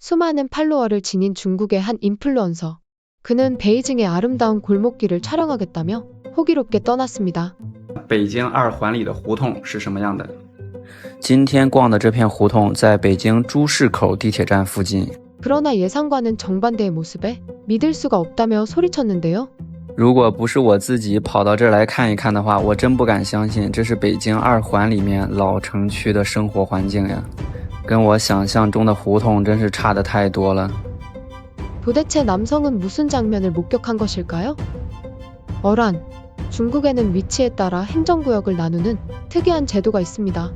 수많은 팔로워를 지닌 중국의 한 인플루언서. 그는 베이징의 아름다운 골목길을 촬영하겠다며 호기롭게 떠났습니다. 北京二环里的胡同是什么样的？ 今天逛的这片胡同在北京珠市口地铁站附近。 그러나 예상과는 정반대의 모습에 믿을 수가 없다며 소리쳤는데요. 如果不是我自己跑到这儿来看一看的话，我真不敢相信这是北京二环里面老城区的生活环境呀，跟我想象中的胡同真是差得太多了。 도대체 남성은 무슨 장면을 목격한 것일까요? 어란, 중국에는 위치에 따라 행정구역을 나누는 특이한 제도가 있습니다.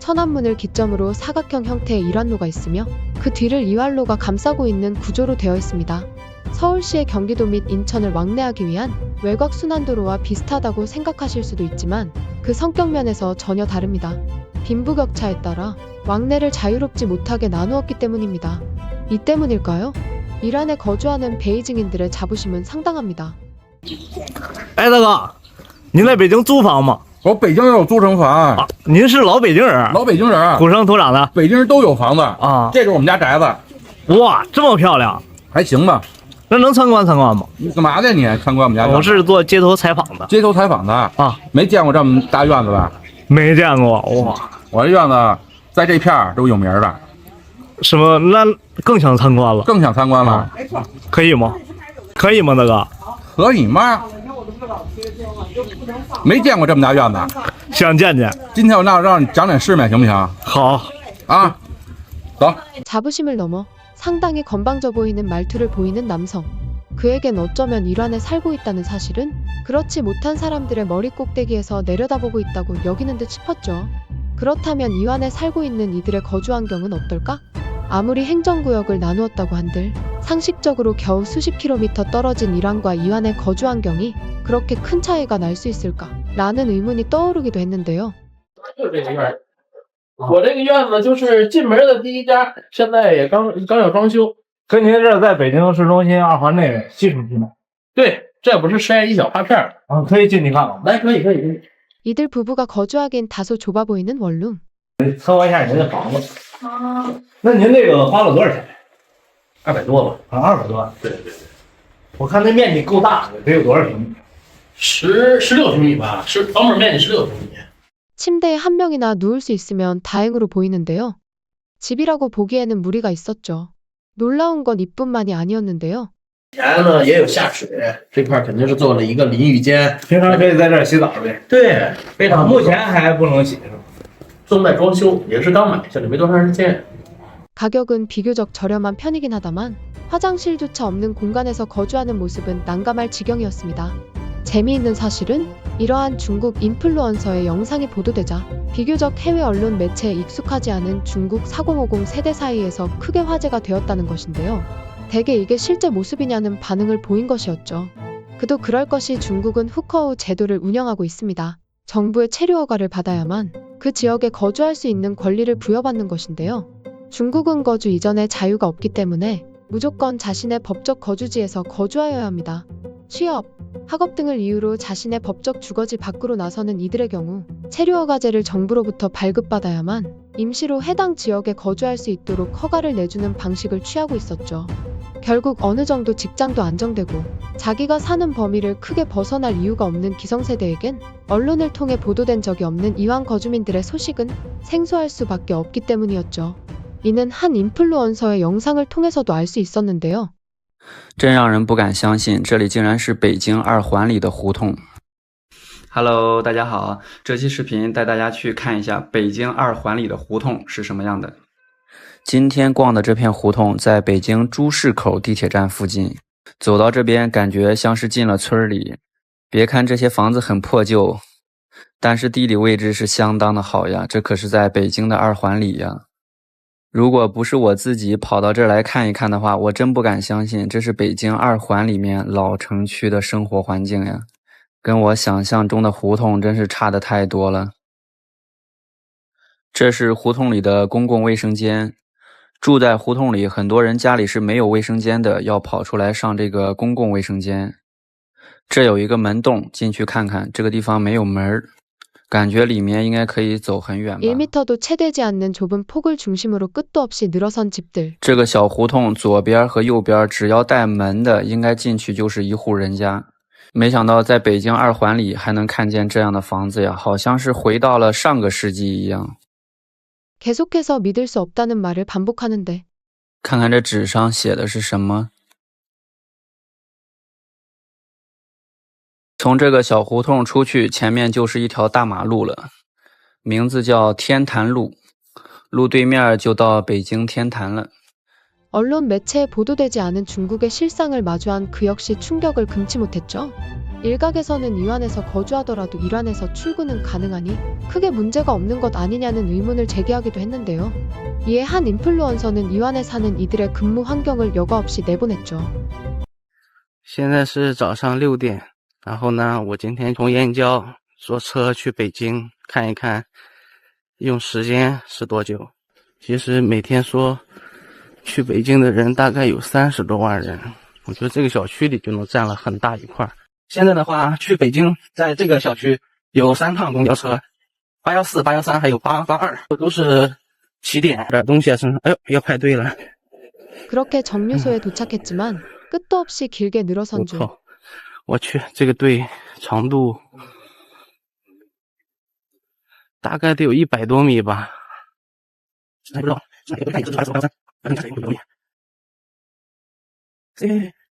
천안문을 기점으로 사각형 형태의 일환로가 있으며 그 뒤를 이환로가 감싸고 있는 구조로 되어 있습니다. 서울시의 경기도 및 인천을 왕래하기 위한 외곽순환도로와 비슷하다고 생각하실 수도 있지만 그 성격면에서 전혀 다릅니다. 빈부격차에 따라 왕래를 자유롭지 못하게 나누었기 때문입니다. 이 때문일까요? 이란에 거주하는 베이징인들의 자부심은 상당합니다. 哎，大哥，您在北京租房吗？我北京也有租城房，啊，您是老北京人，老北京人，土生土长的北京人都有房子啊。这是我们家宅子，哇，这么漂亮，还行吧？那能参观参观吗？你干嘛的你？参观我们家？我是做街头采访的街头采访的啊，没见过这么大院子吧？没见过哇，我这院子在这片儿都有名的，什么？那更想参观了，更想参观了，可以吗？可以吗，大哥？可以吗？没见过这么大院子，想见见。今天我让你长点世面，行不行？好啊，走。 자부심을 넘어 상당히 건방져 보이는 말투를 보이는 남성. 그에겐 어쩌면 이란에 살고 있다는 사실은 그렇지 못한 사람들의 머리 꼭대기에서 내려다보고 있다고 여기는 듯 싶었죠. 그렇다면 이란에 살고 있는 이들의 거주 환경은 어떨까? 아무리 행정구역을 나누었다고 한들 상식적으로 겨우 수십 킬로미터 떨어진 이란과 이란의 거주 환경이 그렇게 큰 차이가 날 수 있을까? 라는 의문이 떠오르기도 했는데요. 就这个院儿，我这个院子就是进门的第一家，现在也刚要装修。跟您这在北京市中心二环内西城区吗？对，这不是实验一小发片儿。啊，可以进去看看。来，可以。 이들 부부가 거주하기엔 다소 좁아 보이는 원룸. 参观一下您的房子。啊，那您这个花了多少钱200多吧？啊？200多。对，我看那面积够大的，得有多少平米16平米吧，房本面积16平米。 침대에 한 명이나 누울 수 있으면 다행으로 보이는데요. 집이라고 보기에는 무리가 있었죠. 놀라운 건 이뿐만이 아니었는데요. 前呢也有下水，这块肯定是做了一个淋浴间，平常可以在这儿洗澡呗。对，非常目前还不能洗是吧？正在装修，也是刚买下来没多长时间。 가격은 비교적 저렴한 편이긴 하다만 화장실조차 없는 공간에서 거주하는 모습은 난감할 지경이었습니다. 재미있는 사실은 이러한 중국 인플루언서의 영상이 보도되자 비교적 해외 언론 매체에 익숙하지 않은 중국 4050 세대 사이에서 크게 화제가 되었다는 것인데요. 대개 이게 실제 모습이냐는 반응을 보인 것이었죠. 그도 그럴 것이 중국은 후커우 제도를 운영하고 있습니다. 정부의 체류 허가를 받아야만 그 지역에 거주할 수 있는 권리를 부여받는 것인데요. 중국은 거주 이전에 자유가 없기 때문에 무조건 자신의 법적 거주지에서 거주하여야 합니다. 취업, 학업 등을 이유로 자신의 법적 주거지 밖으로 나서는 이들의 경우 체류허가제를 정부로부터 발급받아야만 임시로 해당 지역에 거주할 수 있도록 허가를 내주는 방식을 취하고 있었죠. 결국 어느 정도 직장도 안정되고 자기가 사는 범위를 크게 벗어날 이유가 없는 기성세대에겐 언론을 통해 보도된 적이 없는 이환 거주민들의 소식은 생소할 수밖에 없기 때문이었죠. 이는 한 인플루언서의 영상을 통해서도 알 수 있었는데요. 真让人不敢相信，这里竟然是北京二环里的胡同。Hello， 大家好，这期视频带大家去看一下北京二环里的胡同是什么样的。今天逛的这片胡同在北京珠市口地铁站附近，走到这边感觉像是进了村里。别看这些房子很破旧，但是地理位置是相当的好呀，这可是在北京的二环里呀。 如果不是我自己跑到这儿来看一看的话，我真不敢相信这是北京二环里面老城区的生活环境呀，跟我想象中的胡同真是差得太多了。这是胡同里的公共卫生间，住在胡同里很多人家里是没有卫生间的，要跑出来上这个公共卫生间。这有一个门洞，进去看看，这个地方没有门，感觉里面应该可以走很远吧。 1m도 채 되지 않는 좁은 폭을 중심으로 끝도 없이 늘어선 집들. 这个小胡同左边和右边只要带门的，应该进去就是一户人家。没想到在北京二环里还能看见这样的房子呀，好像是回到了上个世纪一样。 계속해서 믿을 수 없다는 말을 반복하는데 看看这纸上写的是什么。从这个小胡同出去，前面就是一条大马路了，名字叫天坛路，路对面就到北京天坛了。 언론 매체에 보도되지 않은 중국의 실상을 마주한 그 역시 충격을 금치 못했죠. 일각에서는 이완에서 거주하더라도 일환에서 출근은 가능하니 크게 문제가 없는 것 아니냐는 의문을 제기하기도 했는데요. 이에 한 인플루언서는 이완에 사는 이들의 근무 환경을 여과 없이 내보냈죠. 现在是早上6点，然后呢，我今天从燕郊坐车去北京看一看，用时间是多久？其实每天说去北京的人大概有30多万人，我觉得这个小区里就能占了很大一块。现在的话，去北京在这个小区有3趟公交车，814、813还有882，都是起点。这东西啊，身上，哎呦，要排队了。 그렇게 정류소에 도착했지만 끝도 없이 길게 늘어선 중. 我去，这个队长度大概得有100多米吧。还不知道，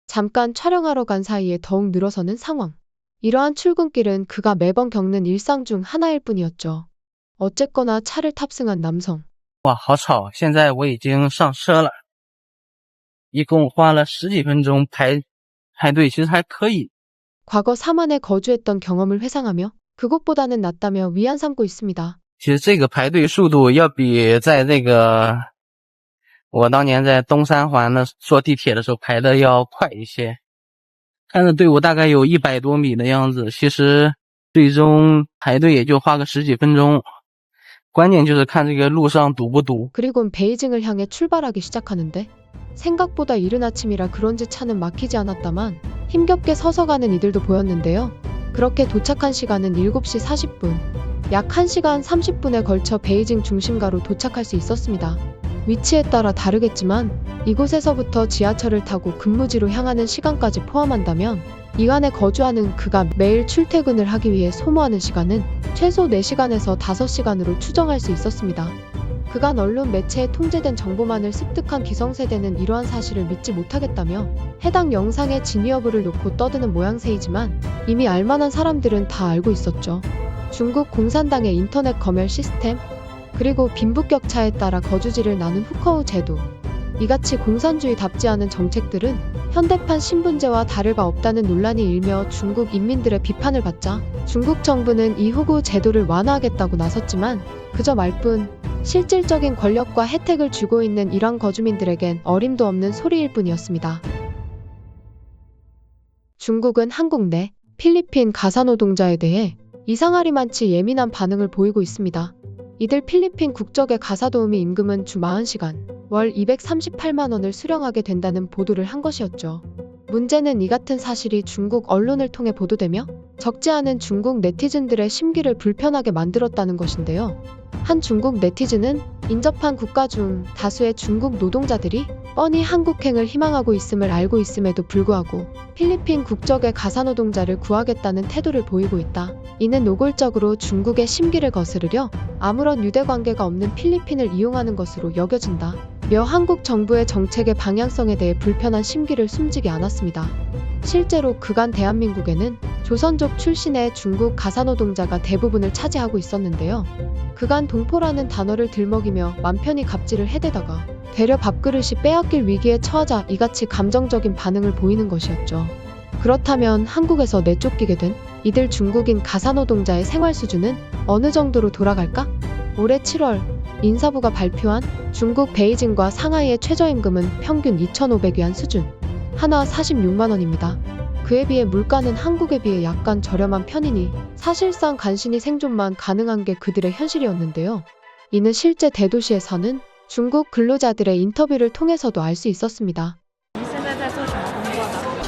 잠깐 촬영하러 간 사이에 더욱 늘어서는 상황. 이러한 출근길은 그가 매번 겪는 일상 중 하나일 뿐이었죠. 어쨌거나 차를 탑승한 남성. 哇，好吵！现在我已经上车了，一共花了10几分钟排队，其实还可以。 과거 삼안에 거주했던 경험을 회상하며 그곳보다는 낫다며 위안 삼고 있습니다. 其实这个排队速度要比在这个我当年在东三环的坐地铁的时候排的要快一些。看着队伍大概有100多米的样子，其实最终排队也就花个10几分钟。关键就是看这个路上堵不堵。 그리곤 베이징을 향해 출발하기 시작하는데 생각보다 이른 아침이라 그런지 차는 막히지 않았다만 힘겹게 서서 가는 이들도 보였는데요. 그렇게 도착한 시간은 7시 40분. 약 1시간 30분에 걸쳐 베이징 중심가로 도착할 수 있었습니다. 위치에 따라 다르겠지만 이곳에서부터 지하철을 타고 근무지로 향하는 시간까지 포함한다면 이완에 거주하는 그가 매일 출퇴근을 하기 위해 소모하는 시간은 최소 4시간에서 5시간으로 추정할 수 있었습니다. 그간 언론 매체에 통제된 정보만을 습득한 기성세대는 이러한 사실을 믿지 못하겠다며 해당 영상의 진위 여부를 놓고 떠드는 모양새이지만 이미 알만한 사람들은 다 알고 있었죠. 중국 공산당의 인터넷 검열 시스템, 그리고 빈부격차에 따라 거주지를 나눈 후커우 제도, 이같이 공산주의답지 않은 정책들은 현대판 신분제와 다를 바 없다는 논란이 일며 중국 인민들의 비판을 받자 중국 정부는 이 후구 제도를 완화하겠다고 나섰지만 그저 말뿐 실질적인 권력과 혜택을 쥐고 있는 이란 거주민들에겐 어림도 없는 소리일 뿐이었습니다. 중국은 한국 내 필리핀 가사노동자에 대해 이상하리만치 예민한 반응을 보이고 있습니다. 이들 필리핀 국적의 가사도우미 임금은 주 40시간, 월 238만 원을 수령하게 된다는 보도를 한 것이었죠. 문제는 이 같은 사실이 중국 언론을 통해 보도되며 적지 않은 중국 네티즌들의 심기를 불편하게 만들었다는 것인데요. 한 중국 네티즌은 인접한 국가 중 다수의 중국 노동자들이 뻔히 한국행을 희망하고 있음을 알고 있음에도 불구하고 필리핀 국적의 가사노동자를 구하겠다는 태도를 보이고 있다. 이는 노골적으로 중국의 심기를 거스르려 아무런 유대관계가 없는 필리핀을 이용하는 것으로 여겨진다. 며 한국 정부의 정책의 방향성에 대해 불편한 심기를 숨지게 않았습니다. 실제로 그간 대한민국에는 조선족 출신의 중국 가사노동자가 대부분을 차지하고 있었는데요. 그간 동포라는 단어를 들먹이며 맘 편히 갑질을 해대다가 되려 밥그릇이 빼앗길 위기에 처하자 이같이 감정적인 반응을 보이는 것이었죠. 그렇다면 한국에서 내쫓기게 된 이들 중국인 가사노동자의 생활 수준은 어느 정도로 돌아갈까? 올해 7월 인사부가 발표한 중국 베이징과 상하이의 최저임금은 평균 2,500위안 수준, 한화 46만 원입니다. 그에 비해 물가는 한국에 비해 약간 저렴한 편이니 사실상 간신히 생존만 가능한 게 그들의 현실이었는데요. 이는 실제 대도시에 사는 중국 근로자들의 인터뷰를 통해서도 알 수 있었습니다.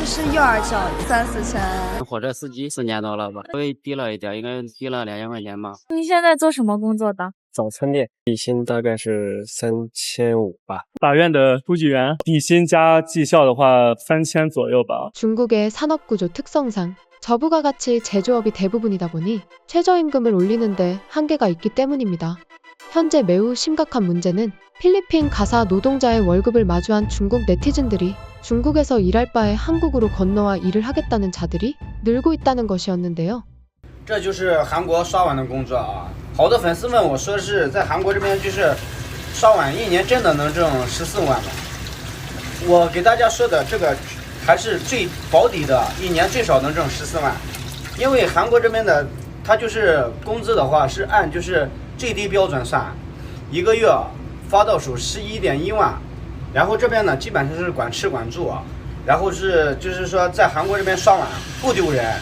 就是幼儿教育3、4千。火车司机4年多了吧，稍微低了一点，应该低了2000块钱吧。您现在做什么工作的？早餐店，底薪大概是3500吧。法院的书记员，底薪加绩效的话3000左右吧。 중국의 산업구조 특성상 저부가 가치 제조업이 대부분이다 보니 최저임금을 올리는데 한계가 있기 때문입니다. 현재 매우 심각한 문제는 필리핀 가사 노동자의 월급을 마주한 중국 네티즌들이 중국에서 일할 바에 한국으로 건너와 일을 하겠다는 자들이 늘고 있다는 것이었는데요. 这就是韩国刷碗的工作啊！好多粉丝问我说是在韩国这边就是刷碗一年真的能挣14万吗？我给大家说的这个还是最保底的，一年最少能挣14万，因为韩国这边的它就是工资的话是按就是最低标准算，一个月发到手11.1万，然后这边呢基本上是管吃管住，然后就是说在韩国这边刷碗不丢人，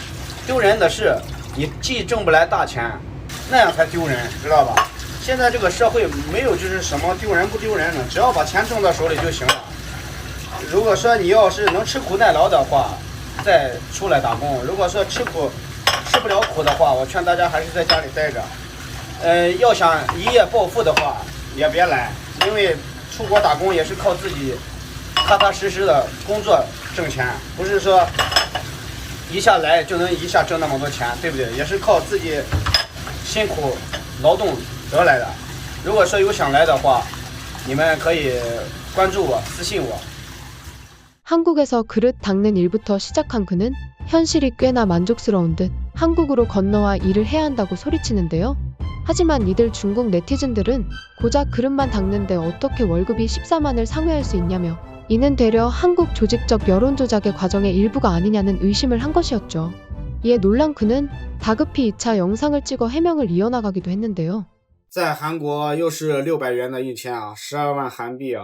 丢人的是你既挣不来大钱，那样才丢人，知道吧？现在这个社会没有就是什么丢人不丢人的，只要把钱挣到手里就行了。如果说你要是能吃苦耐劳的话，再出来打工；如果说吃不了苦的话，我劝大家还是在家里待着。要想一夜暴富的话，也别来，因为出国打工也是靠自己踏踏实实的工作挣钱，不是说一下来就能一下挣那么多钱，对不对？也是靠自己辛苦劳动得来的。如果说有想来的话，你们可以关注我，私信我。 한국에서 그릇 닦는 일부터 시작한 그는 현실이 꽤나 만족스러운 듯 한국으로 건너와 일을 해야 한다고 소리치는데요. 하지만 이들 중국 네티즌들은 고작 그릇만 닦는데 어떻게 월급이 14만을 상회할 수 있냐며 이는 되려 한국 조직적 여론 조작의 과정의 일부가 아니냐는 의심을 한 것이었죠. 이에 놀란 그는 다급히 2차 영상을 찍어 해명을 이어나가기도 했는데요. 在韩国又是600元的一天啊，12万韩币啊，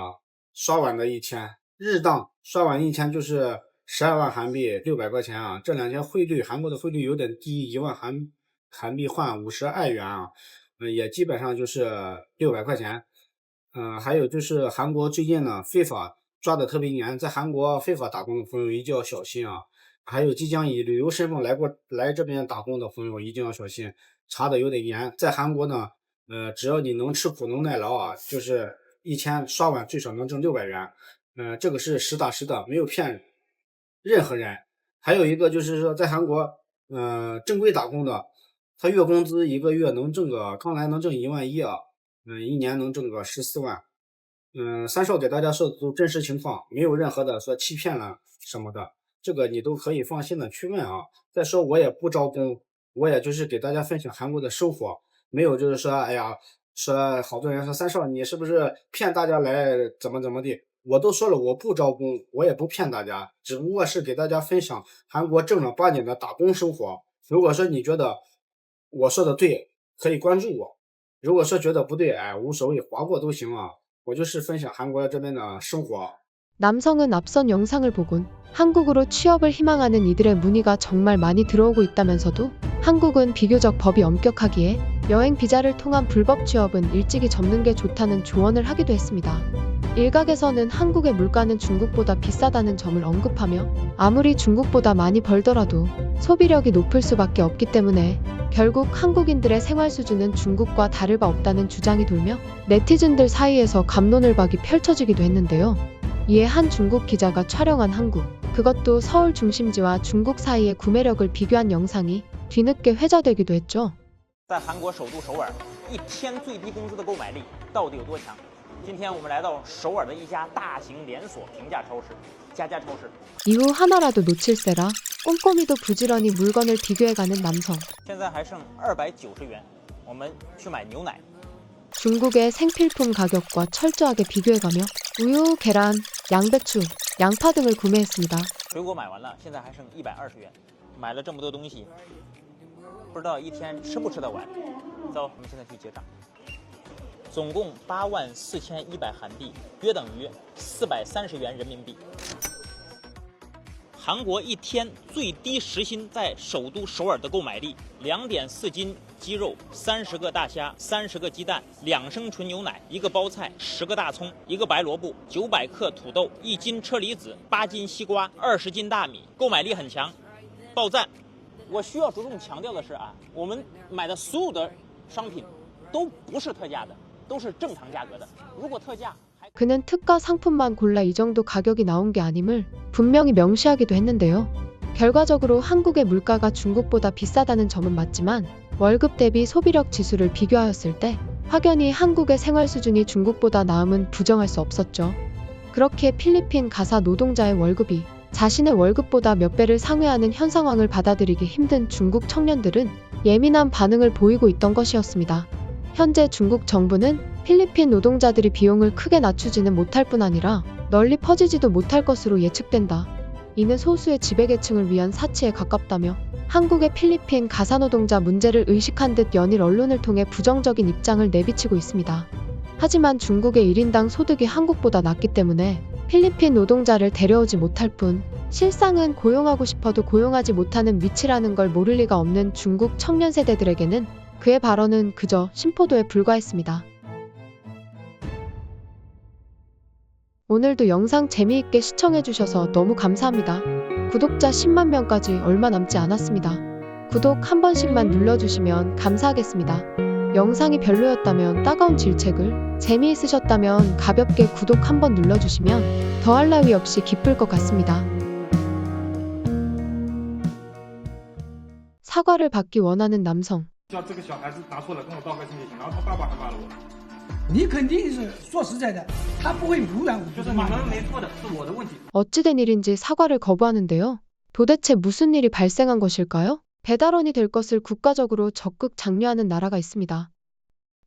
刷碗的一天，日当刷碗一天就是12万韩币，600块钱啊。这2天汇率，韩国的汇率有点低，1万韩币换50爱元啊，也基本上就是600块钱。还有就是韩国最近呢，非法抓的特别严，在韩国非法打工的朋友一定要小心啊。还有即将以旅游身份来这边打工的朋友一定要小心，查的有点严。在韩国呢，只要你能吃苦能耐劳啊，就是一天刷碗最少能挣600元。这个是实打实的，没有骗任何人。还有一个就是说，在韩国，正规打工的，他月工资一个月能挣个，刚来能挣1万1啊，一年能挣个14万。三少给大家说的都真实情况，没有任何的说欺骗了什么的，这个你都可以放心的去问啊。再说我也不招工，我也就是给大家分享韩国的生活，没有就是说，哎呀，说好多人说三少你是不是骗大家来怎么地？我都说了，我不招工，我也不骗大家，只不过是给大家分享韩国正儿八经的打工生活。如果说你觉得我说的对，可以关注我；如果说觉得不对，无所谓，划过都行啊。我就是分享韩国这边的生活。 남성은 앞선 영상을 보곤 한국으로 취업을 희망하는 이들의 문의가 정말 많이 들어오고 있다면서도 한국은 비교적 법이 엄격하기에 여행 비자를 통한 불법 취업은 일찍이 접는 게 좋다는 조언을 하기도 했습니다. 일각에서는 한국의 물가는 중국보다 비싸다는 점을 언급하며 아무리 중국보다 많이 벌더라도 소비력이 높을 수밖에 없기 때문에 결국 한국인들의 생활 수준은 중국과 다를 바 없다는 주장이 돌며 네티즌들 사이에서 갑론을박이 펼쳐지기도 했는데요. 이에 한 중국 기자가 촬영한 한국, 그것도 서울 중심지와 중국 사이의 구매력을 비교한 영상이 뒤늦게 회자되기도 했죠. 在韩国首都首尔，一天最低工资的购买力到底有多强？今天我们来到首尔的一家大型连锁平价超市——家超市。 이후 하나라도 놓칠세라 꼼꼼히도 부지런히 물건을 비교해가는 남성. 现在还剩290元，我们去买牛奶。 중국의 생필품 가격과 철저하게 비교해가며 우유, 계란, 양배추, 양파 등을 구매했습니다. 水果买完了，现在还剩120元。买了这么多东西，不知道一天吃不吃得完。走，我们现在去结账。总共84100韩币，约等于430元人民币。韩国一天最低时薪在首都首尔的购买力：2.4斤鸡肉、30个大虾、30个鸡蛋、2升纯牛奶、1个包菜、10个大葱、1个白萝卜、900克土豆、1斤车厘子、8斤西瓜、20斤大米，购买力很强，爆赞！我需要着重强调的是啊，我们买的所有的商品都不是特价的，都是正常价格的。如果特价， 그는 특가 상품만 골라 이 정도 가격이 나온 게 아님을 분명히 명시하기도 했는데요. 결과적으로 한국의 물가가 중국보다 비싸다는 점은 맞지만 월급 대비 소비력 지수를 비교하였을 때 확연히 한국의 생활 수준이 중국보다 나음은 부정할 수 없었죠. 그렇게 필리핀 가사 노동자의 월급이 자신의 월급보다 몇 배를 상회하는 현 상황을 받아들이기 힘든 중국 청년들은 예민한 반응을 보이고 있던 것이었습니다. 현재 중국 정부는 필리핀 노동자들이 비용을 크게 낮추지는 못할 뿐 아니라 널리 퍼지지도 못할 것으로 예측된다. 이는 소수의 지배계층을 위한 사치에 가깝다며 한국의 필리핀 가사노동자 문제를 의식한 듯 연일 언론을 통해 부정적인 입장을 내비치고 있습니다. 하지만 중국의 1인당 소득이 한국보다 낮기 때문에 필리핀 노동자를 데려오지 못할 뿐 실상은 고용하고 싶어도 고용하지 못하는 위치라는 걸 모를 리가 없는 중국 청년 세대들에게는 그의 발언은 그저 심포도에 불과했습니다. 오늘도 영상 재미있게 시청해주셔서 너무 감사합니다. 구독자 10만 명까지 얼마 남지 않았습니다. 구독 한 번씩만 눌러주시면 감사하겠습니다. 영상이 별로였다면 따가운 질책을, 재미있으셨다면 가볍게 구독 한번 눌러주시면 더할 나위 없이 기쁠 것 같습니다. 사과를 받기 원하는 남성. 你肯定是说实在的，他不会无缘无故的骂你。就是你们没错的，是我的问题。 어찌된 일인지 사과를 거부하는데요. 도대체 무슨 일이 발생한 것일까요? 배달원이 될 것을 국가적으로 적극 장려하는 나라가 있습니다.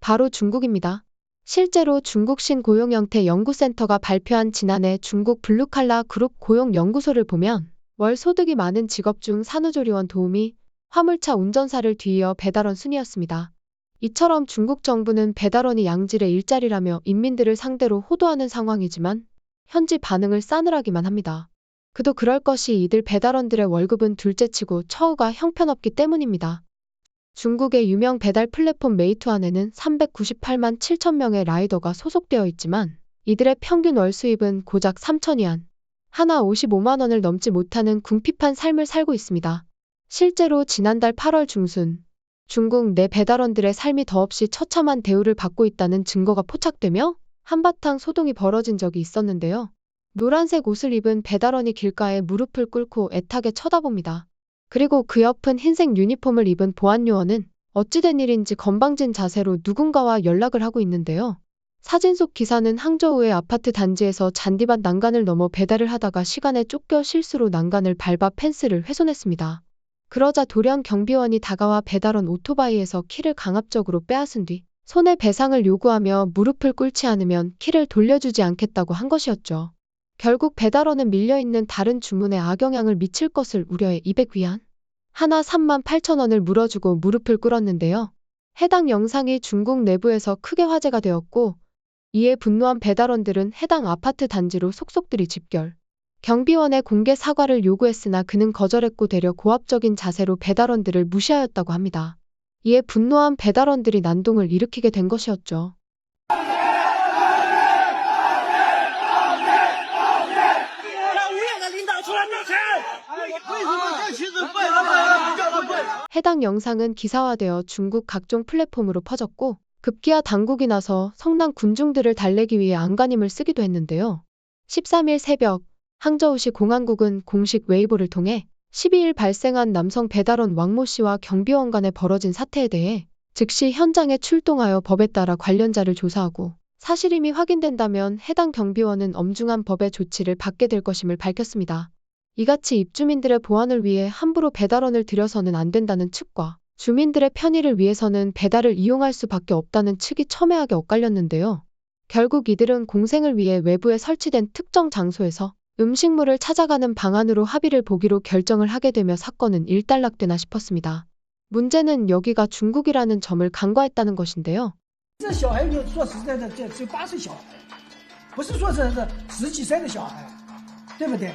바로 중국입니다. 실제로 중국 신고용영태 연구센터가 발표한 지난해 중국 블루칼라 그룹 고용연구소를 보면 월 소득이 많은 직업 중 산후조리원 도우미, 화물차 운전사를 뒤이어 배달원 순이었습니다. 이처럼 중국 정부는 배달원이 양질의 일자리라며 인민들을 상대로 호도하는 상황이지만 현지 반응을 싸늘하기만 합니다. 그도 그럴 것이 이들 배달원들의 월급은 둘째치고 처우가 형편없기 때문입니다. 중국의 유명 배달 플랫폼 메이투안에는 398만 7천 명의 라이더가 소속되어 있지만 이들의 평균 월 수입은 고작 3,000위안, 하나 55만 원을 넘지 못하는 궁핍한 삶을 살고 있습니다. 실제로 지난달 8월 중순 중국 내 배달원들의 삶이 더없이 처참한 대우를 받고 있다는 증거가 포착되며 한바탕 소동이 벌어진 적이 있었는데요. 노란색 옷을 입은 배달원이 길가에 무릎을 꿇고 애타게 쳐다봅니다. 그리고 그 옆은 흰색 유니폼을 입은 보안요원은 어찌된 일인지 건방진 자세로 누군가와 연락을 하고 있는데요. 사진 속 기사는 항저우의 아파트 단지에서 잔디밭 난간을 넘어 배달을 하다가 시간에 쫓겨 실수로 난간을 밟아 펜스를 훼손했습니다. 그러자 돌연 경비원이 다가와 배달원 오토바이에서 키를 강압적으로 빼앗은 뒤 손해배상을 요구하며 무릎을 꿇지 않으면 키를 돌려주지 않겠다고 한 것이었죠. 결국 배달원은 밀려있는 다른 주문에 악영향을 미칠 것을 우려해 200위안, 하나 3만 8천 원을 물어주고 무릎을 꿇었는데요. 해당 영상이 중국 내부에서 크게 화제가 되었고 이에 분노한 배달원들은 해당 아파트 단지로 속속들이 집결. 경비원의 공개 사과를 요구했으나 그는 거절했고 되려 고압적인 자세로 배달원들을 무시하였다고 합니다. 이에 분노한 배달원들이 난동을 일으키게 된 것이었죠. 해당 영상은 기사화되어 중국 각종 플랫폼으로 퍼졌고 급기야 당국이 나서 성난 군중들을 달래기 위해 안간힘을 쓰기도 했는데요. 13일 새벽 항저우시 공안국은 공식 웨이보를 통해 12일 발생한 남성 배달원 왕모 씨와 경비원 간에 벌어진 사태에 대해 즉시 현장에 출동하여 법에 따라 관련자를 조사하고 사실임이 확인된다면 해당 경비원은 엄중한 법의 조치를 받게 될 것임을 밝혔습니다. 이같이 입주민들의 보안을 위해 함부로 배달원을 들여서는 안 된다는 측과 주민들의 편의를 위해서는 배달을 이용할 수밖에 없다는 측이 첨예하게 엇갈렸는데요. 결국 이들은 공생을 위해 외부에 설치된 특정 장소에서 음식물을 찾아가는 방안으로 합의를 보기로 결정을 하게 되며 사건은 일단락되나 싶었습니다. 문제는 여기가 중국이라는 점을 간과했다는 것인데요. 这小孩就说实在的，这只有8岁小孩，不是说是10几岁的小孩，对不对？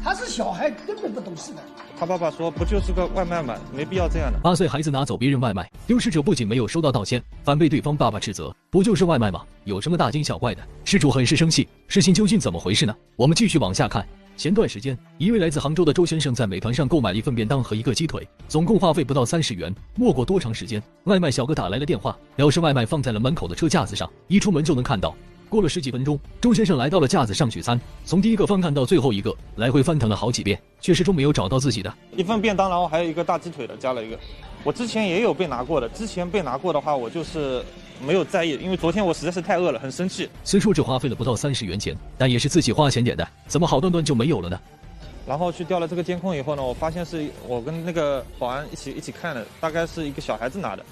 他是小孩，根本不懂事的。他爸爸说不就是个外卖吗？没必要这样的。8岁孩子拿走别人外卖，丢失者不仅没有收到道歉，反被对方爸爸斥责，不就是外卖吗？有什么大惊小怪的？失主很是生气，事情究竟怎么回事呢？我们继续往下看。前段时间，一位来自杭州的周先生在美团上购买了一份便当和一个鸡腿，总共花费不到30元。没过多长时间，外卖小哥打来了电话，表示外卖放在了门口的车架子上，一出门就能看到。过了10几分钟，周先生来到了架子上取餐，从第一个翻看到最后一个，来回翻腾了好几遍，却始终没有找到自己的一份便当，然后还有一个大鸡腿的，加了一个。我之前也有被拿过的，之前被拿过的话，我就是没有在意，因为昨天我实在是太饿了，很生气。虽说只花费了不到30元钱，但也是自己花钱点的，怎么好端端就没有了呢？然后去调了这个监控以后呢，我发现是我跟那个保安一起看的，大概是一个小孩子拿的。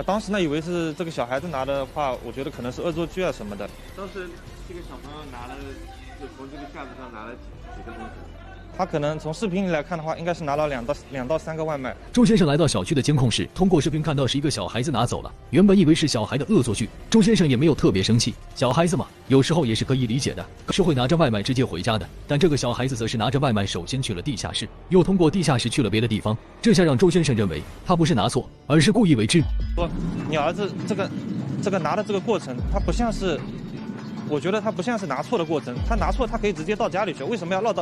当时呢以为是这个小孩子拿的话，我觉得可能是恶作剧啊什么的。当时这个小朋友拿了，就从这个架子上拿了几个东西。他可能从视频里来看的话，应该是拿了2到3个外卖。周先生来到小区的监控室，通过视频看到是一个小孩子拿走了。原本以为是小孩的恶作剧，周先生也没有特别生气。小孩子嘛，有时候也是可以理解的，是会拿着外卖直接回家的。但这个小孩子则是拿着外卖首先去了地下室，又通过地下室去了别的地方。这下让周先生认为他不是拿错，而是故意为之。说你儿子这个拿的这个过程，他不像是。我觉得他不像是拿错的过程，他拿错他可以直接到家里去，为什么要绕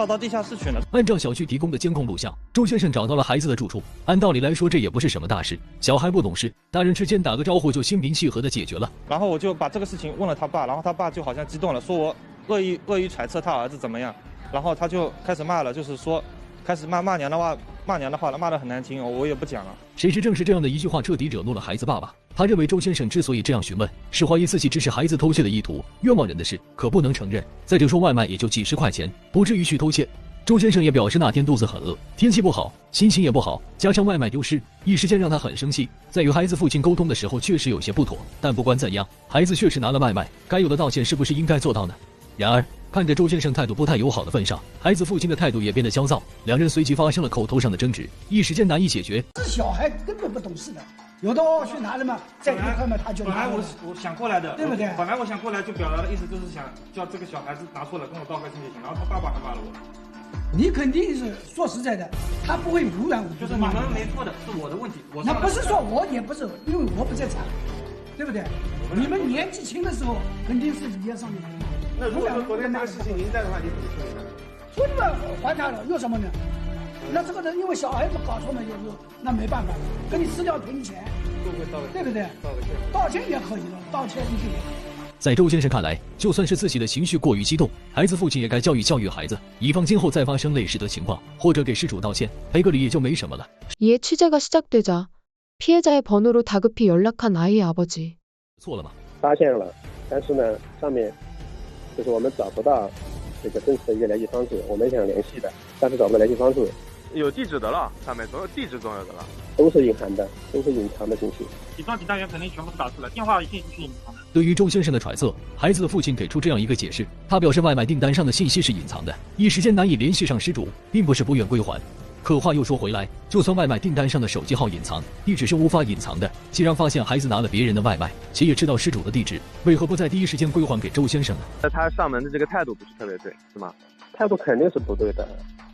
到地下室去呢？按照小区提供的监控录像，周先生找到了孩子的住处。按道理来说，这也不是什么大事，小孩不懂事，大人之间打个招呼就心平气和的解决了。然后我就把这个事情问了他爸，然后他爸就好像激动了，说我恶意揣测他儿子怎么样，然后他就开始骂了，就是说开始骂娘的话了，骂得很难听，我也不讲了。谁知正是这样的一句话彻底惹怒了孩子爸爸。他认为周先生之所以这样询问，是怀疑自己指使孩子偷窃的意图，冤枉人的事可不能承认。再者说外卖也就几10块钱，不至于去偷窃。周先生也表示那天肚子很饿，天气不好，心情也不好，加上外卖丢失，一时间让他很生气。在与孩子父亲沟通的时候确实有些不妥，但不管怎样，孩子确实拿了外卖，该有的道歉是不是应该做到呢？然而看着周先生态度不太友好的份上，孩子父亲的态度也变得焦躁，两人随即发生了口头上的争执，一时间难以解决。是小孩根本不懂事的，有的去拿了嘛，再一块嘛他就拿了。本来我想过来的，对不对？本来我想过来就表达的意思就是想叫这个小孩子拿错了跟我道个歉就行，然后他爸爸还骂了我。你肯定是说实在的，他不会无缘无故。就是你们没错的，是我的问题。那不是说我也不是，因为我不在场，对不对？你们年纪轻的时候肯定是你要上面。那如果说昨天那个事情您在的话，你怎么处理呢？处理嘛，还他了，有什么呢？那这个人因为小孩子搞错嘛，那没办法，跟你私了赔你钱，对不对？道歉也可以了，道歉一定。在周先生看来，就算是自己的情绪过于激动，孩子父亲也该教育孩子，以防今后再发生类似的情况，或者给失主道歉，赔个礼也就没什么了。이에 취재가 시작되자 피해자의 번호로 다급히 연락한 아이의 아버지. 错了吗？发现了，但是呢，上面就是我们找不到这个真实的一个联系方式，我们想联系的，但是找不到联系方式。有地址的了，上面总有地址总有的了，都是隐含的，都是隐藏的信息。几桩几单元肯定全部是打出来，电话信息是隐藏的。对于周先生的揣测，孩子的父亲给出这样一个解释，他表示外卖订单上的信息是隐藏的，一时间难以联系上失主，并不是不愿归还。可话又说回来，就算外卖订单上的手机号隐藏，地址是无法隐藏的。既然发现孩子拿了别人的外卖，且也知道失主的地址，为何不在第一时间归还给周先生呢？那他上门的这个态度不是特别对，是吗？态度肯定是不对的，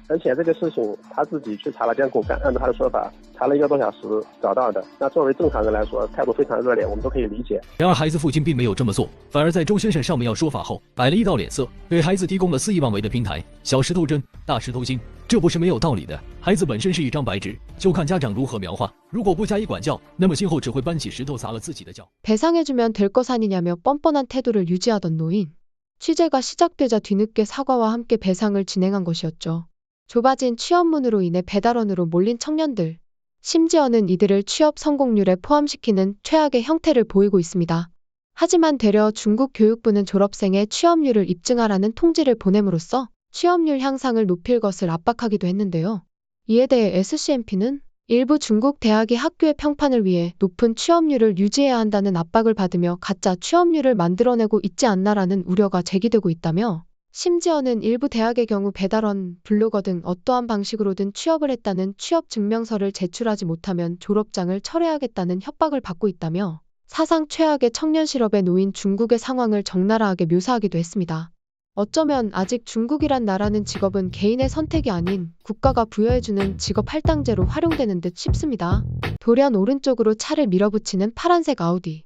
而且这个事情他自己去查了监控，按照他的说法，查了1个多小时找到的。那作为正常人来说，态度非常恶劣，我们都可以理解。然而孩子父亲并没有这么做，反而在周先生上面要说法后，摆了一道脸色，给孩子提供了肆意妄为的平台，小石头针，大石头心，这不是没有道理的。孩子本身是一张白纸，就看家长如何描画。如果不加以管教，那么今后只会搬起石头砸了自己的脚。 배상해주면 될 것 아니냐며 뻔뻔한 태도를 유지하던 노인. 취재가 시작되자 뒤늦게 사과와 함께 배상을 진행한 것이었죠. 좁아진 취업문으로 인해 배달원으로 몰린 청년들. 심지어는 이들을 취업 성공률에 포함시키는 최악의 형태를 보이고 있습니다. 하지만 되려 중국 교육부는 졸업생의 취업률을 입증하라는 통지를 보냄으로써 취업률 향상을 높일 것을 압박하기도 했는데요. 이에 대해 SCMP는 일부 중국 대학이 학교의 평판을 위해 높은 취업률을 유지해야 한다는 압박을 받으며 가짜 취업률을 만들어내고 있지 않나라는 우려가 제기되고 있다며 심지어는 일부 대학의 경우 배달원, 블로거 등 어떠한 방식으로든 취업을 했다는 취업 증명서를 제출하지 못하면 졸업장을 철회하겠다는 협박을 받고 있다며 사상 최악의 청년 실업에 놓인 중국의 상황을 적나라하게 묘사하기도 했습니다. 어쩌면 아직 중국이란 나라는 직업은 개인의 선택이 아닌 국가가 부여해주는 직업 할당제로 활용되는 듯 싶습니다. 돌연 오른쪽으로 차를 밀어붙이는 파란색 아우디.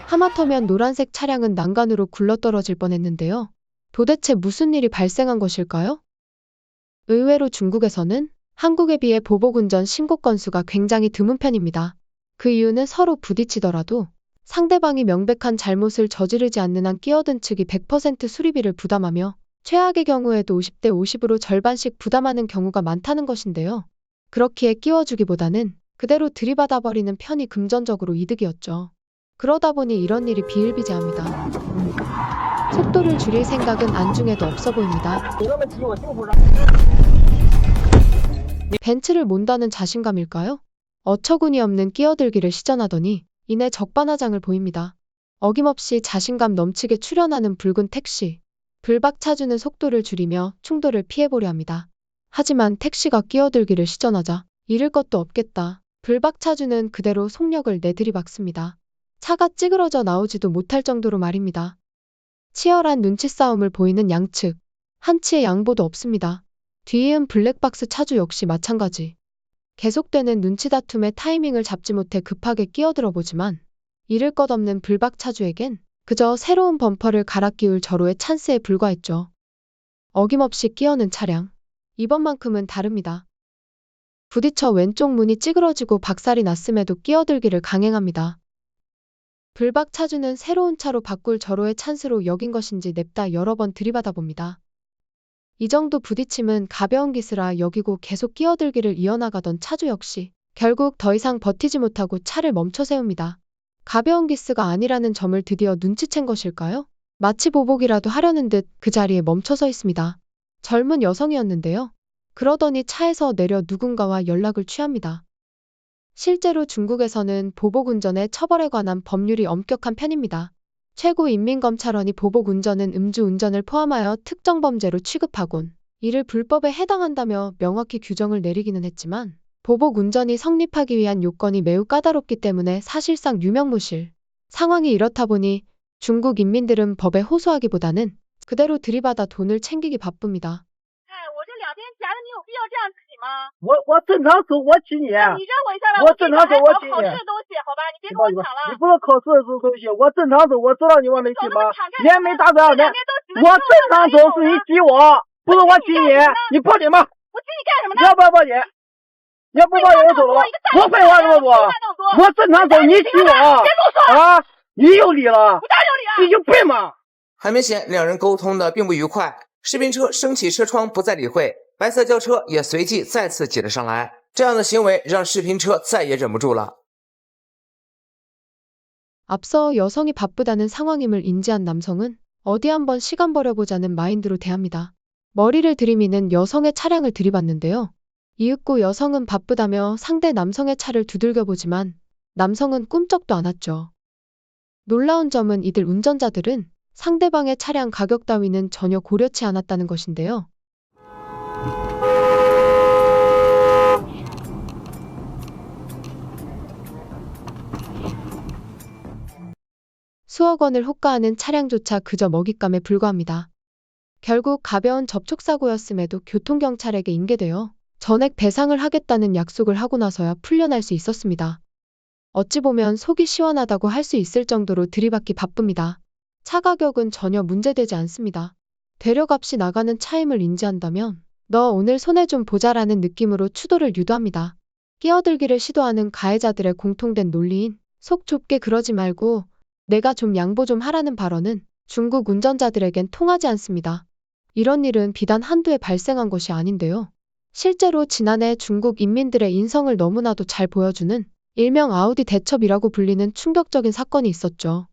하마터면 노란색 차량은 난간으로 굴러떨어질 뻔했는데요. 도대체 무슨 일이 발생한 것일까요? 의외로 중국에서는 한국에 비해 보복운전 신고 건수가 굉장히 드문 편입니다. 그 이유는 서로 부딪히더라도 상대방이 명백한 잘못을 저지르지 않는 한 끼어든 측이 100% 수리비를 부담하며 최악의 경우에도 50대 50으로 절반씩 부담하는 경우가 많다는 것인데요. 그렇기에 끼워주기보다는 그대로 들이받아버리는 편이 금전적으로 이득이었죠. 그러다 보니 이런 일이 비일비재합니다. 속도를 줄일 생각은 안중에도 없어 보입니다. 벤츠를 몬다는 자신감일까요? 어처구니 없는 끼어들기를 시전하더니 이내 적반하장을 보입니다. 어김없이 자신감 넘치게 출현하는 붉은 택시. 불박차주는 속도를 줄이며 충돌을 피해보려 합니다. 하지만 택시가 끼어들기를 시전하자 잃을 것도 없겠다. 불박차주는 그대로 속력을 내들이박습니다. 차가 찌그러져 나오지도 못할 정도로 말입니다. 치열한 눈치 싸움을 보이는 양측. 한치의 양보도 없습니다. 뒤이은 블랙박스 차주 역시 마찬가지. 계속되는 눈치 다툼에 타이밍을 잡지 못해 급하게 끼어들어 보지만 잃을 것 없는 불박 차주에겐 그저 새로운 범퍼를 갈아 끼울 절호의 찬스에 불과했죠. 어김없이 끼어는 차량. 이번만큼은 다릅니다. 부딪혀 왼쪽 문이 찌그러지고 박살이 났음에도 끼어들기를 강행합니다. 불박 차주는 새로운 차로 바꿀 절호의 찬스로 여긴 것인지 냅다 여러 번 들이받아 봅니다. 이 정도 부딪힘은 가벼운 기스라 여기고 계속 끼어들기를 이어나가던 차주 역시 결국 더 이상 버티지 못하고 차를 멈춰 세웁니다. 가벼운 기스가 아니라는 점을 드디어 눈치챈 것일까요? 마치 보복이라도 하려는 듯 그 자리에 멈춰 서 있습니다. 젊은 여성이었는데요. 그러더니 차에서 내려 누군가와 연락을 취합니다. 실제로 중국에서는 보복운전의 처벌에 관한 법률이 엄격한 편입니다. 최고인민검찰원이 보복운전은 음주운전을 포함하여 특정범죄로 취급하곤 이를 불법에 해당한다며 명확히 규정을 내리기는 했지만 보복운전이 성립하기 위한 요건이 매우 까다롭기 때문에 사실상 유명무실. 상황이 이렇다 보니 중국 인민들은 법에 호소하기보다는 그대로 들이받아 돈을 챙기기 바쁩니다. 我正常走，我骑你。你让我一下吧，我正常走，我骑你。考试的东西，好吧，你别跟我抢了。你不是考试的东西，我正常走，我知道你往哪骑吗？连没打仗的，我正常走是你骑我，不是我骑你。你报警吧。我骑你干什么呢？你要不要报警？你要不报警我走了吧。我废话这么多，我正常走，你骑我啊！你有理了，你有病吗？很明显，两人沟通的并不愉快。视频车升起车窗不再理会，白色轿车也随即再次挤了上来。这样的行为让视频车再也忍不住了。 앞서 여성이 바쁘다는 상황임을 인지한 남성은 어디 한번 시간 버려보자는 마인드로 대합니다. 머리를 들이미는 여성의 차량을 들이받는데요. 이윽고 여성은 바쁘다며 상대 남성의 차를 두들겨보지만 남성은 꿈쩍도 않았죠. 놀라운 점은 이들 운전자들은 상대방의 차량 가격 따위는 전혀 고려치 않았다는 것인데요. 수억 원을 호가하는 차량조차 그저 먹잇감에 불과합니다. 결국 가벼운 접촉사고였음에도 교통경찰에게 인계되어 전액 배상을 하겠다는 약속을 하고 나서야 풀려날 수 있었습니다. 어찌 보면 속이 시원하다고 할 수 있을 정도로 들이받기 바쁩니다. 차 가격은 전혀 문제되지 않습니다. 대려값이 나가는 차임을 인지한다면 너 오늘 손해 좀 보자라는 느낌으로 추돌을 유도합니다. 끼어들기를 시도하는 가해자들의 공통된 논리인 속 좁게 그러지 말고 내가 좀 양보 좀 하라는 발언은 중국 운전자들에겐 통하지 않습니다. 이런 일은 비단 한두 해 발생한 것이 아닌데요. 실제로 지난해 중국 인민들의 인성을 너무나도 잘 보여주는 일명 아우디 대첩이라고 불리는 충격적인 사건이 있었죠.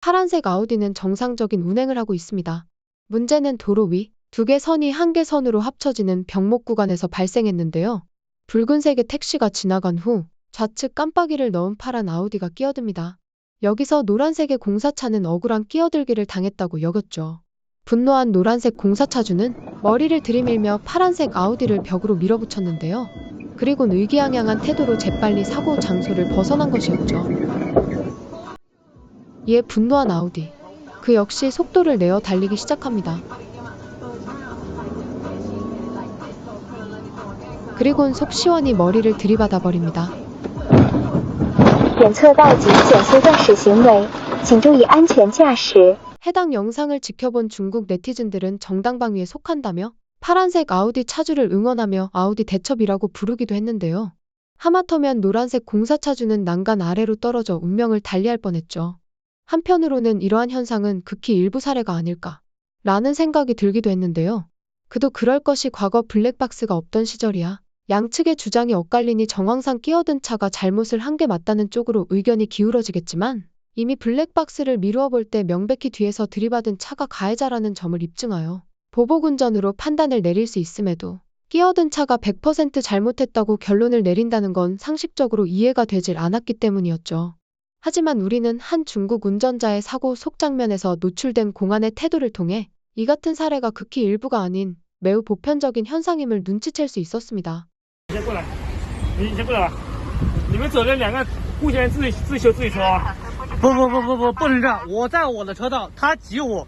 파란색 아우디는 정상적인 운행을 하고 있습니다. 문제는 도로 위 두 개 선이 한 개 선으로 합쳐지는 병목 구간에서 발생했는데요. 붉은색의 택시가 지나간 후 좌측 깜빡이를 넣은 파란 아우디가 끼어듭니다. 여기서 노란색의 공사차는 억울한 끼어들기를 당했다고 여겼죠. 분노한 노란색 공사차주는 머리를 들이밀며 파란색 아우디를 벽으로 밀어붙였는데요. 그리곤 의기양양한 태도로 재빨리 사고 장소를 벗어난 것이었죠. 이에 분노한 아우디. 그 역시 속도를 내어 달리기 시작합니다. 그리곤 속 시원히 머리를 들이받아 버립니다. 检测到及减速驾驶行为，请注意安全驾驶。 해당 영상을 지켜본 중국 네티즌들은 정당방위에 속한다며 파란색 아우디 차주를 응원하며 아우디 대첩이라고 부르기도 했는데요. 하마터면 노란색 공사차주는 난간 아래로 떨어져 운명을 달리할 뻔했죠. 한편으로는 이러한 현상은 극히 일부 사례가 아닐까 라는 생각이 들기도 했는데요. 그도 그럴 것이 과거 블랙박스가 없던 시절이야. 양측의 주장이 엇갈리니 정황상 끼어든 차가 잘못을 한 게 맞다는 쪽으로 의견이 기울어지겠지만 이미 블랙박스를 미루어 볼 때 명백히 뒤에서 들이받은 차가 가해자라는 점을 입증하여 보복운전으로 판단을 내릴 수 있음에도 끼어든 차가 100% 잘못했다고 결론을 내린다는 건 상식적으로 이해가 되질 않았기 때문이었죠. 하지만 우리는 한 중국 운전자의 사고 속장면에서 노출된 공안의 태도를 통해 이 같은 사례가 극히 일부가 아닌 매우 보편적인 현상임을 눈치챌 수 있었습니다. 你先过来，你先过来吧。你们左右两个互相自修自己车啊！不能这样！我在我的车道，他挤我，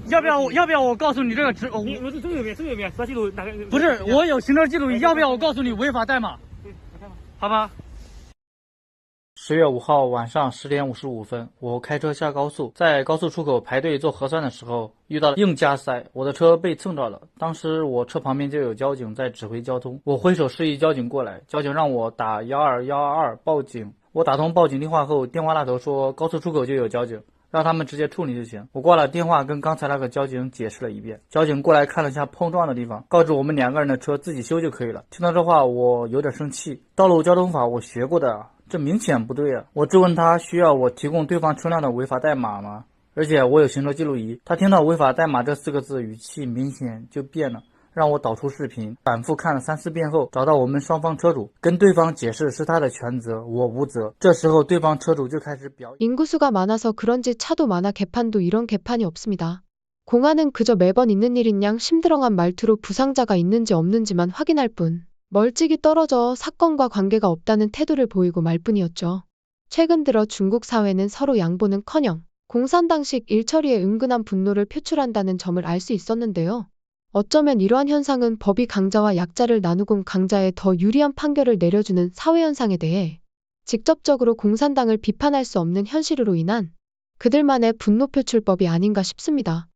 要不要我告诉你这个你不是这有没有？啥记录哪个？不是我有行车记录仪，要不要我告诉你违法代码？好吧。 10月5号晚上10点55分，我开车下高速，在高速出口排队做核酸的时候，遇到了硬加塞，我的车被蹭着了。当时我车旁边就有交警在指挥交通，我挥手示意交警过来，交警让我打12122报警。我打通报警电话后，电话那头说高速出口就有交警，让他们直接处理就行。我挂了电话，跟刚才那个交警解释了一遍。交警过来看了下碰撞的地方，告知我们2个人的车自己修就可以了。听到这话，我有点生气。道路交通法我学过的。 这明显不对啊！我质问他需要我提供对方车辆的违法代码吗？而且我有行车记录仪。他听到违法代码这4个字，语气明显就变了，让我导出视频，反复看了3、4遍后，找到我们双方车主，跟对方解释是他的全责，我无责。这时候对方车主就开始表演。 인구수가 많아서 그런지 차도 많아 개판도 이런 개판이 없습니다. 공안은 그저 매번 있는 일인 양 심드렁한 말투로 부상자가 있는지 없는지만 확인할 뿐. 멀찍이 떨어져 사건과 관계가 없다는 태도를 보이고 말 뿐이었죠. 최근 들어 중국 사회는 서로 양보는커녕 공산당식 일처리에 은근한 분노를 표출한다는 점을 알 수 있었는데요. 어쩌면 이러한 현상은 법이 강자와 약자를 나누곤 강자에 더 유리한 판결을 내려주는 사회현상에 대해 직접적으로 공산당을 비판할 수 없는 현실으로 인한 그들만의 분노 표출법이 아닌가 싶습니다.